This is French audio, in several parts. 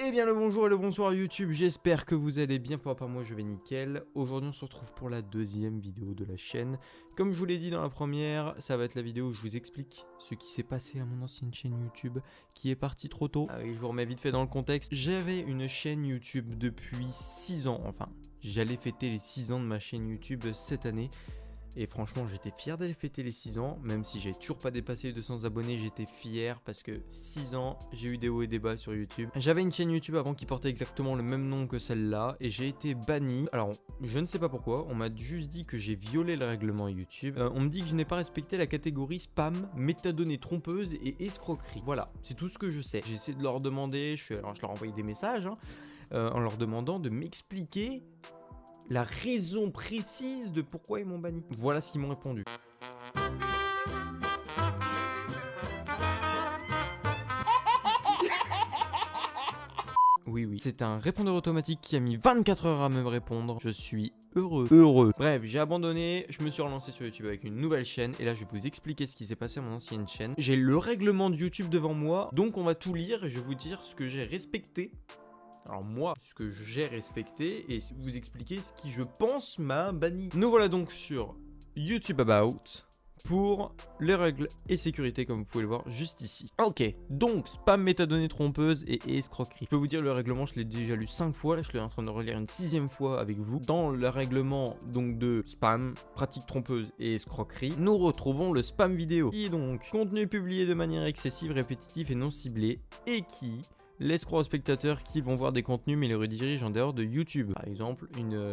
Eh bien le bonjour et le bonsoir YouTube, j'espère que vous allez bien, pour moi je vais nickel. Aujourd'hui on se retrouve pour la deuxième vidéo de la chaîne. Comme je vous l'ai dit dans la première, ça va être la vidéo où je vous explique ce qui s'est passé à mon ancienne chaîne YouTube qui est partie trop tôt. Ah oui, je vous remets vite fait dans le contexte. J'avais une chaîne YouTube depuis 6 ans, enfin j'allais fêter les 6 ans de ma chaîne YouTube cette année. Et franchement j'étais fier d'aller fêter les 6 ans, même si j'ai toujours pas dépassé les 200 abonnés, j'étais fier parce que 6 ans, j'ai eu des hauts et des bas sur YouTube. J'avais une chaîne YouTube avant qui portait exactement le même nom que celle-là et j'ai été banni. Alors je ne sais pas pourquoi, on m'a juste dit que j'ai violé le règlement YouTube. On me dit que je n'ai pas respecté la catégorie spam, métadonnées trompeuses et escroquerie. Voilà, c'est tout ce que je sais. J'ai essayé de leur demander, alors je leur ai envoyé des messages en leur demandant de m'expliquer la raison précise de pourquoi ils m'ont banni. Voilà ce qu'ils m'ont répondu. Oui, c'est un répondeur automatique qui a mis 24 heures à me répondre. Je suis heureux. Bref, j'ai abandonné, je me suis relancé sur YouTube avec une nouvelle chaîne et là je vais vous expliquer ce qui s'est passé à mon ancienne chaîne. J'ai le règlement de YouTube devant moi, donc on va tout lire et je vais vous dire ce que j'ai respecté. Alors moi, ce que j'ai respecté et vous expliquer ce qui je pense m'a banni. Nous voilà donc sur YouTube About pour les règles et sécurité comme vous pouvez le voir juste ici. Ok, donc spam, métadonnées trompeuses et escroquerie. Je peux vous dire le règlement, je l'ai déjà lu 5 fois, là je suis en train de relire une 6e fois avec vous. Dans le règlement donc de spam, pratique trompeuse et escroquerie, nous retrouvons le spam vidéo qui est donc contenu publié de manière excessive, répétitive et non ciblée et qui laisse croire aux spectateurs qu'ils vont voir des contenus mais les redirige en dehors de YouTube. Par exemple,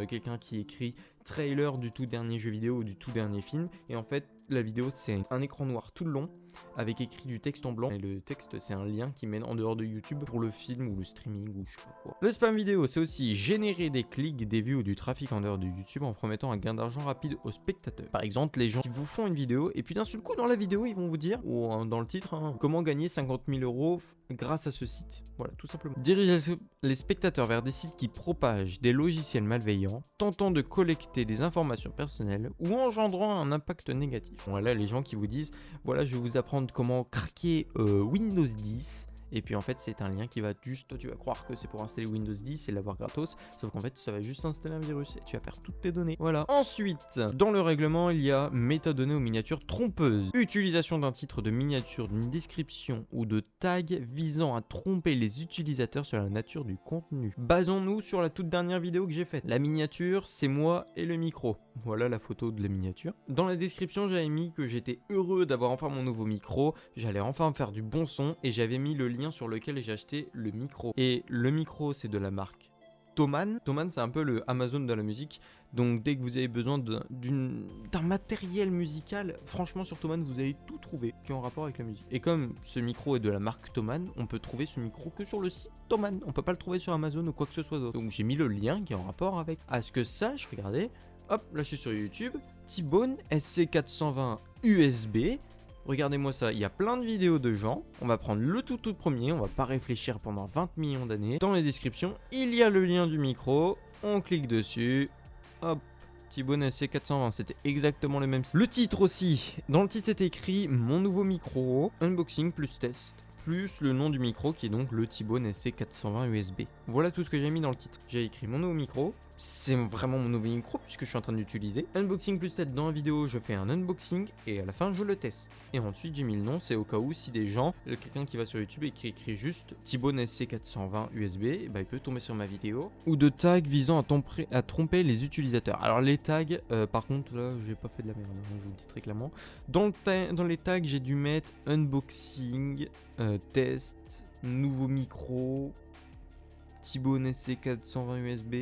quelqu'un qui écrit trailer du tout dernier jeu vidéo ou du tout dernier film et en fait la vidéo c'est un écran noir tout le long avec écrit du texte en blanc et le texte c'est un lien qui mène en dehors de YouTube pour le film ou le streaming ou je sais pas quoi. Le spam vidéo c'est aussi générer des clics, des vues ou du trafic en dehors de YouTube en promettant un gain d'argent rapide aux spectateurs. Par exemple, les gens qui vous font une vidéo et puis d'un seul coup dans la vidéo ils vont vous dire, ou dans le titre, comment gagner 50 000 € grâce à ce site. Voilà, tout simplement. Diriger les spectateurs vers des sites qui propagent des logiciels malveillants, tentant de collecter des informations personnelles ou engendrant un impact négatif. Voilà les gens qui vous disent, voilà je vais vous apprendre comment craquer Windows 10. Et puis en fait c'est un lien qui va juste, toi tu vas croire que c'est pour installer Windows 10 et l'avoir gratos, sauf qu'en fait ça va juste installer un virus et tu vas perdre toutes tes données. Voilà. Ensuite, dans le règlement il y a métadonnées aux miniatures trompeuses. Utilisation d'un titre de miniature, d'une description ou de tag visant à tromper les utilisateurs sur la nature du contenu. Basons-nous sur la toute dernière vidéo que j'ai faite. La miniature c'est moi et le micro. Voilà la photo de la miniature. Dans la description j'avais mis que j'étais heureux d'avoir enfin mon nouveau micro, j'allais enfin faire du bon son et j'avais mis le lien sur lequel j'ai acheté le micro. Et le micro c'est de la marque Thomann. Thomann c'est un peu le Amazon de la musique. Donc dès que vous avez besoin d'un matériel musical, franchement sur Thomann vous avez tout trouvé qui est en rapport avec la musique. Et comme ce micro est de la marque Thomann, on peut trouver ce micro que sur le site Thomann. On peut pas le trouver sur Amazon ou quoi que ce soit d'autre. Donc j'ai mis le lien qui est en rapport avec. À ce que ça, je regardais, hop, là je suis sur YouTube, T-Bone SC420 USB. Regardez-moi ça, il y a plein de vidéos de gens. On va prendre le tout premier, on va pas réfléchir pendant 20 millions d'années. Dans les descriptions, il y a le lien du micro. On clique dessus. Hop, T-Bone SC420, c'était exactement le même. Le titre aussi. Dans le titre, c'était écrit mon nouveau micro, unboxing plus test. Plus le nom du micro qui est donc le T-Bone SC420 USB. Voilà tout ce que j'ai mis dans le titre. J'ai écrit mon nouveau micro, c'est vraiment mon nouveau micro puisque je suis en train d'utiliser. Unboxing plus test, dans la vidéo je fais un unboxing et à la fin je le teste. Et ensuite j'ai mis le nom, c'est au cas où si des gens, quelqu'un qui va sur YouTube et qui écrit juste T-Bone SC420 USB, bah, il peut tomber sur ma vidéo. Ou de tags visant à tromper les utilisateurs. Alors les tags, par contre là j'ai pas fait de la merde, je vous le dis très clairement. Dans les tags j'ai dû mettre unboxing, test, nouveau micro, T-Bone SC420 USB.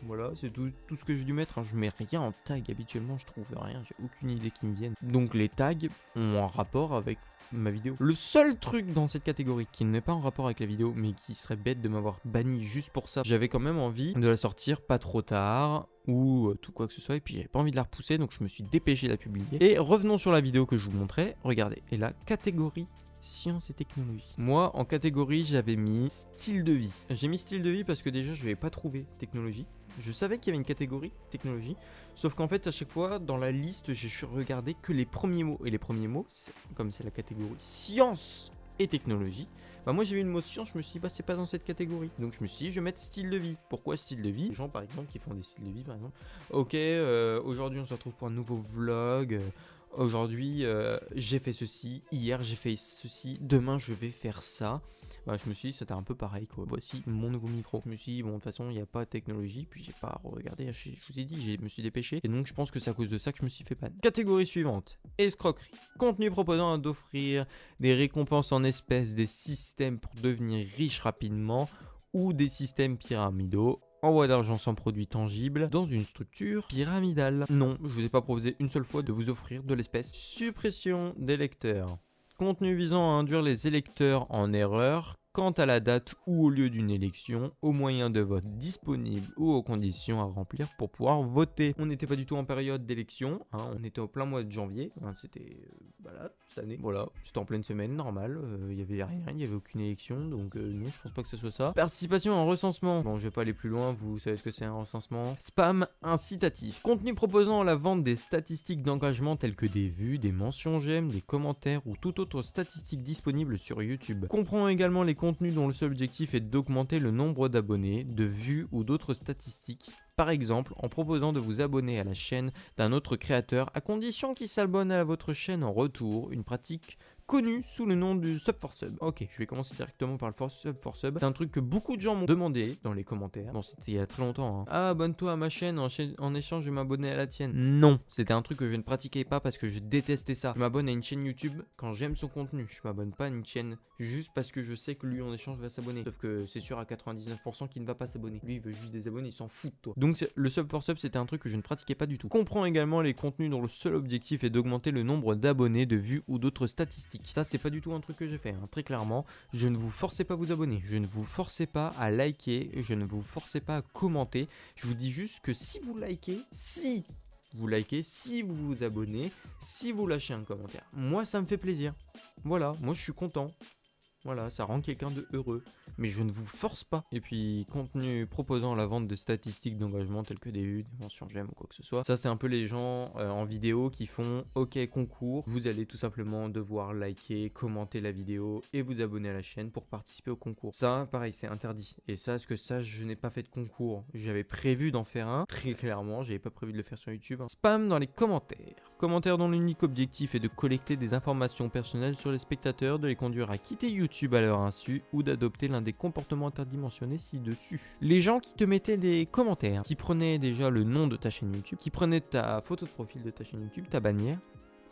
Voilà, c'est tout ce que j'ai dû mettre. Je mets rien en tag habituellement, je trouve rien, j'ai aucune idée qui me vienne. Donc les tags ont un rapport avec ma vidéo. Le seul truc dans cette catégorie qui n'est pas en rapport avec la vidéo, mais qui serait bête de m'avoir banni juste pour ça, j'avais quand même envie de la sortir pas trop tard ou tout quoi que ce soit, et puis j'avais pas envie de la repousser, donc je me suis dépêché de la publier. Et revenons sur la vidéo que je vous montrais, regardez, et la catégorie sciences et technologie. Moi, en catégorie, j'avais mis style de vie. J'ai mis style de vie parce que déjà, je n'avais pas trouvé technologie. Je savais qu'il y avait une catégorie technologie, sauf qu'en fait, à chaque fois, dans la liste, j'ai regardé que les premiers mots. Et les premiers mots, comme c'est la catégorie sciences et technologie. Bah moi j'ai vu une motion, je me suis dit bah c'est pas dans cette catégorie. Donc je me suis dit je vais mettre style de vie. Pourquoi style de vie? Les gens par exemple qui font des styles de vie par exemple. Ok, aujourd'hui on se retrouve pour un nouveau vlog. Aujourd'hui j'ai fait ceci, hier j'ai fait ceci, demain je vais faire ça. Bah, je me suis dit c'était un peu pareil quoi. Voici mon nouveau micro. Je me suis dit bon de toute façon il n'y a pas de technologie, puis j'ai pas regardé, je vous ai dit, je me suis dépêché. Et donc je pense que c'est à cause de ça que je me suis fait ban. Catégorie suivante, escroquerie. Contenu proposant d'offrir des récompenses en espèces, des systèmes pour devenir riche rapidement ou des systèmes pyramidaux. Envoi d'argent sans produit tangible dans une structure pyramidale. Non, je vous ai pas proposé une seule fois de vous offrir de l'espèce. Suppression des lecteurs. Contenu visant à induire les électeurs en erreur quant à la date ou au lieu d'une élection, aux moyens de vote disponibles ou aux conditions à remplir pour pouvoir voter. On n'était pas du tout en période d'élection, hein, on était au plein mois de janvier, hein, c'était voilà, cette année. Voilà, c'était en pleine semaine, normal, il n'y avait rien, il n'y avait aucune élection, donc non, je pense pas que ce soit ça. Participation en recensement. Bon, je vais pas aller plus loin, vous savez ce que c'est un recensement. Spam incitatif. Contenu proposant la vente des statistiques d'engagement telles que des vues, des mentions j'aime, des commentaires ou toute autre statistique disponible sur YouTube. Comprend également les contenus dont le seul objectif est d'augmenter le nombre d'abonnés, de vues ou d'autres statistiques. Par exemple, en proposant de vous abonner à la chaîne d'un autre créateur à condition qu'il s'abonne à votre chaîne en retour, une pratique connue sous le nom du sub for sub. Ok, je vais commencer directement par le sub for sub. C'est un truc que beaucoup de gens m'ont demandé dans les commentaires. Bon, c'était il y a très longtemps. Hein. Ah, abonne-toi à ma chaîne, en échange je vais m'abonner à la tienne. Non, c'était un truc que je ne pratiquais pas parce que je détestais ça. Je m'abonne à une chaîne YouTube quand j'aime son contenu. Je m'abonne pas à une chaîne juste parce que je sais que lui en échange va s'abonner. Sauf que c'est sûr à 99% qu'il ne va pas s'abonner. Lui il veut juste des abonnés, il s'en fout de toi. Donc le sub for sub c'était un truc que je ne pratiquais pas du tout. Comprend également les contenus dont le seul objectif est d'augmenter le nombre d'abonnés, de vues ou d'autres statistiques. Ça c'est pas du tout un truc que j'ai fait, hein. Très clairement. Je ne vous forçais pas à vous abonner, je ne vous forçais pas à liker, je ne vous forçais pas à commenter. Je vous dis juste que si vous likez, si vous vous abonnez, si vous lâchez un commentaire, moi ça me fait plaisir. Voilà, moi je suis content. Voilà, ça rend quelqu'un de heureux. Mais je ne vous force pas. Et puis, contenu proposant la vente de statistiques d'engagement telles que des vues, des mentions j'aime ou quoi que ce soit. Ça, c'est un peu les gens en vidéo qui font OK concours. Vous allez tout simplement devoir liker, commenter la vidéo et vous abonner à la chaîne pour participer au concours. Ça, pareil, c'est interdit. Et ça, je n'ai pas fait de concours. J'avais prévu d'en faire un. Très clairement, j'avais pas prévu de le faire sur YouTube. Spam dans les commentaires. Commentaires dont l'unique objectif est de collecter des informations personnelles sur les spectateurs, de les conduire à quitter YouTube à leur insu ou d'adopter l'un des comportements interdits mentionnés ci-dessus. Les gens qui te mettaient des commentaires, qui prenaient déjà le nom de ta chaîne YouTube, qui prenaient ta photo de profil de ta chaîne YouTube, ta bannière,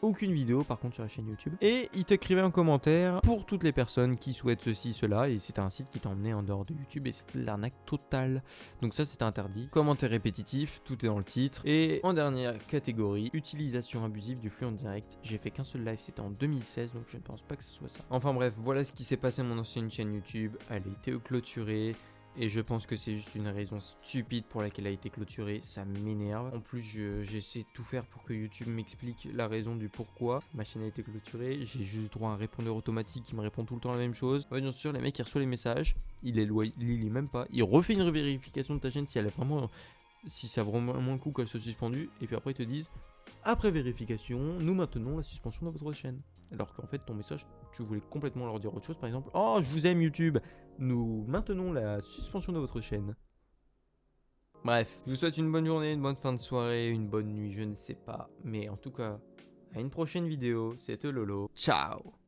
aucune vidéo par contre sur la chaîne YouTube, et il t'écrivait un commentaire pour toutes les personnes qui souhaitent ceci, cela, et c'était un site qui t'emmenait en dehors de YouTube et c'était l'arnaque totale. Donc ça c'était interdit. Commentaire répétitif, tout est dans le titre. Et en dernière catégorie, utilisation abusive du flux en direct. J'ai fait qu'un seul live, c'était en 2016, donc je ne pense pas que ce soit ça. Enfin bref, voilà ce qui s'est passé à mon ancienne chaîne YouTube. Elle a été clôturée. Et je pense que c'est juste une raison stupide pour laquelle elle a été clôturée, ça m'énerve. En plus, j'essaie de tout faire pour que YouTube m'explique la raison du pourquoi ma chaîne a été clôturée. J'ai juste droit à un répondeur automatique qui me répond tout le temps la même chose. Ouais, bien sûr, les mecs, ils reçoivent les messages, il les lit même pas. Il refait une vérification de ta chaîne si ça a vraiment le coup qu'elle soit suspendue. Et puis après, ils te disent, après vérification, nous maintenons la suspension de votre chaîne. Alors qu'en fait, ton message, tu voulais complètement leur dire autre chose. Par exemple, oh, je vous aime YouTube. Nous maintenons la suspension de votre chaîne. Bref, je vous souhaite une bonne journée, une bonne fin de soirée, une bonne nuit, je ne sais pas. Mais en tout cas, à une prochaine vidéo. C'était Lolo. Ciao!